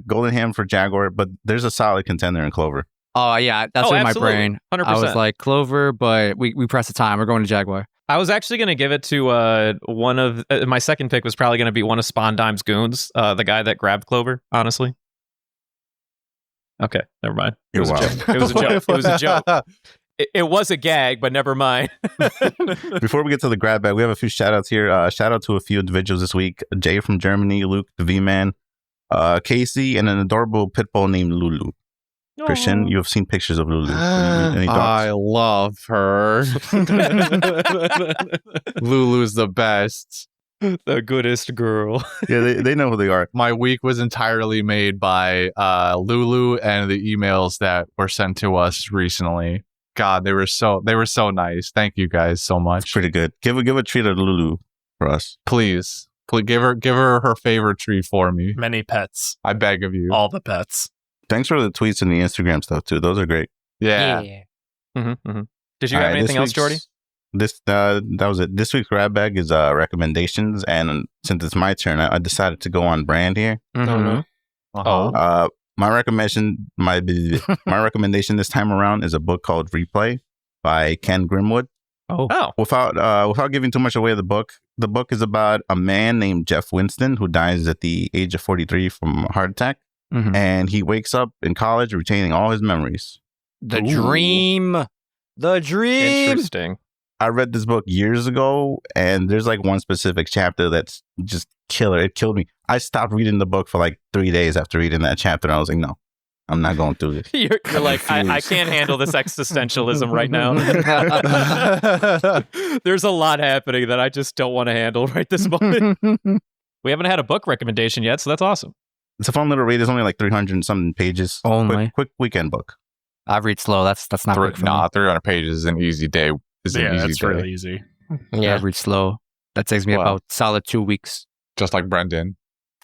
Speaker 4: Golden Ham for Jaguar, but there's a solid contender in Clover.
Speaker 14: Oh, yeah. That's in my
Speaker 3: absolutely.
Speaker 14: brain.
Speaker 3: 100%.
Speaker 14: I was like, Clover, but we pressed the time. We're going to Jaguar.
Speaker 3: I was actually going to give it to one of my second pick was probably going to be one of Spondime's goons, the guy that grabbed Clover, honestly. Okay, never mind. It was a joke. It was a joke. It was a joke. It was a gag, but never mind.
Speaker 4: Before we get to the grab bag, we have a few shout outs here. Shout out to a few individuals this week. Jay from Germany, Luke, the V-Man, Casey, and an adorable pit bull named Lulu. Aww. Christian, you have seen pictures of Lulu. Any thoughts?
Speaker 5: I love her. Lulu's the best.
Speaker 3: The goodest girl.
Speaker 4: Yeah, they know who they are.
Speaker 5: My week was entirely made by Lulu and the emails that were sent to us recently. God, they were so nice. Thank you guys so much.
Speaker 4: It's pretty good. Give a treat to Lulu for us,
Speaker 5: please. Give her favorite treat for me.
Speaker 2: Many pets.
Speaker 5: I beg of you.
Speaker 2: All the pets.
Speaker 4: Thanks for the tweets and the Instagram stuff too. Those are great.
Speaker 5: Yeah.
Speaker 3: Did you have anything else, Jordy?
Speaker 4: That was it. This week's grab bag is recommendations, and since it's my turn, I decided to go on brand here. My recommendation this time around is a book called Replay by Ken Grimwood. Without giving too much away of the book is about a man named Jeff Winston who dies at the age of 43 from a heart attack, and he wakes up in college retaining all his memories.
Speaker 14: The dream.
Speaker 3: Interesting.
Speaker 4: I read this book years ago, and there's like one specific chapter that's just killer. It killed me. I stopped reading the book for like 3 days after reading that chapter, and I was like, no, I'm not going through this.
Speaker 3: You're like, I can't handle this existentialism right now. There's a lot happening that I just don't want to handle right this moment. We haven't had a book recommendation yet, so that's awesome.
Speaker 4: It's a fun little read. It's only like 300 and something pages.
Speaker 14: Only.
Speaker 4: Quick weekend book.
Speaker 14: I read slow. That's not quick for me.
Speaker 5: 300 pages is an easy day.
Speaker 2: That's really easy.
Speaker 14: Yeah, I read slow. That takes me about solid 2 weeks.
Speaker 5: Just like Brendan.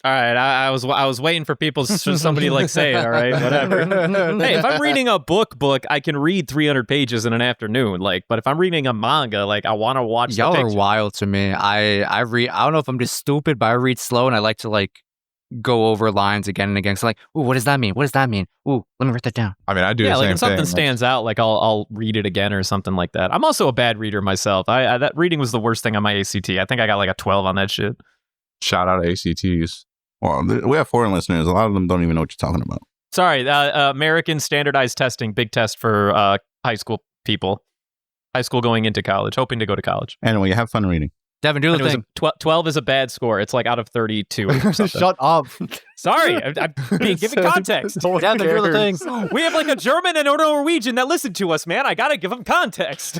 Speaker 3: All right, I was waiting for somebody like say it. All right, whatever. Hey, if I'm reading a book, I can read 300 pages in an afternoon. Like, but if I'm reading a manga, like I want to watch.
Speaker 14: Y'all are wild to me. I read. I don't know if I'm just stupid, but I read slow, and I like to like go over lines again and again. So like, ooh, what does that mean? What does that mean? Ooh, let me write that down.
Speaker 5: I mean, I do the same thing.
Speaker 3: If something stands out, like I'll read it again or something like that. I'm also a bad reader myself. That reading was the worst thing on my ACT. I think I got like a 12 on that shit.
Speaker 5: Shout out ACTs.
Speaker 4: Well, we have foreign listeners. A lot of them don't even know what you're talking about.
Speaker 3: Sorry, American standardized testing, big test for high school people. High school going into college, hoping to go to college.
Speaker 4: Anyway, have fun reading.
Speaker 14: Devin, do the thing.
Speaker 3: 12 is a bad score. It's like out of 32 or something.
Speaker 5: Shut up.
Speaker 3: Sorry, I'm being giving context.
Speaker 14: Devin, do the thing.
Speaker 3: We have like a German and a Norwegian that listen to us, man. I gotta give them context.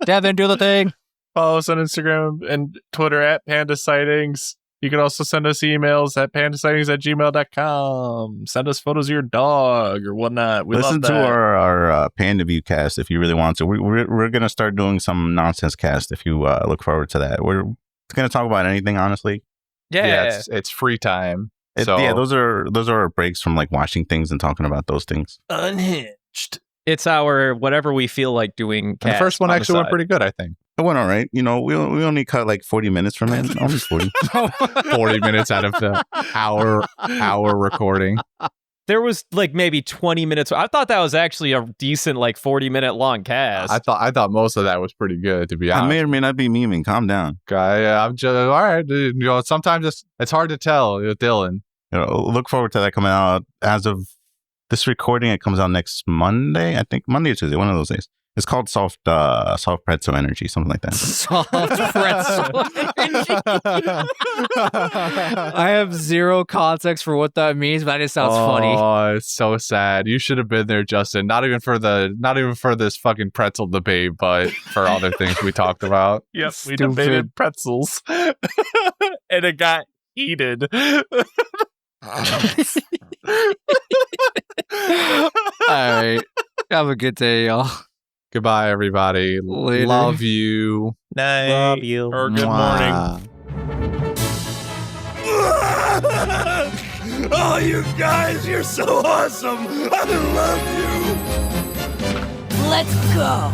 Speaker 14: Devin, do the thing.
Speaker 2: Follow us on Instagram and Twitter at Panda Sightings. You can also send us emails at pandasightings@gmail.com. Send us photos of your dog or whatnot. We
Speaker 4: Listen
Speaker 2: love that.
Speaker 4: to our Panda View cast if you really want to. We're going to start doing some nonsense cast if you look forward to that. We're going to talk about anything, honestly.
Speaker 3: Yeah,
Speaker 5: it's free time.
Speaker 4: Yeah, those are our breaks from like watching things and talking about those things.
Speaker 2: Unhinged.
Speaker 3: It's our whatever we feel like doing.
Speaker 5: And the first one actually went pretty good, I think.
Speaker 4: It went all right. You know, we only cut like 40 minutes from it. Only 40.
Speaker 5: 40 minutes out of the hour recording.
Speaker 3: There was like maybe 20 minutes. I thought that was actually a decent like 40-minute long cast.
Speaker 5: I thought most of that was pretty good, to be honest.
Speaker 4: I may or may not be memeing. Calm down.
Speaker 5: I'm just all right. You know, sometimes it's hard to tell, Dylan.
Speaker 4: You know, look forward to that coming out. As of this recording, it comes out next Monday. I think Monday or Tuesday, one of those days. It's called soft pretzel energy, something like that.
Speaker 14: Soft pretzel energy. I have zero context for what that means, but it sounds funny.
Speaker 5: Oh, it's so sad. You should have been there, Justin. Not even for this fucking pretzel debate, but for other things we talked about.
Speaker 2: Yep, we debated pretzels, and it got heated.
Speaker 14: All right. Have a good day, y'all.
Speaker 5: Goodbye, everybody.
Speaker 14: Later.
Speaker 5: Love you.
Speaker 2: Night.
Speaker 3: Love you.
Speaker 2: Or good morning.
Speaker 8: Oh, you guys, you're so awesome. I love you.
Speaker 13: Let's go.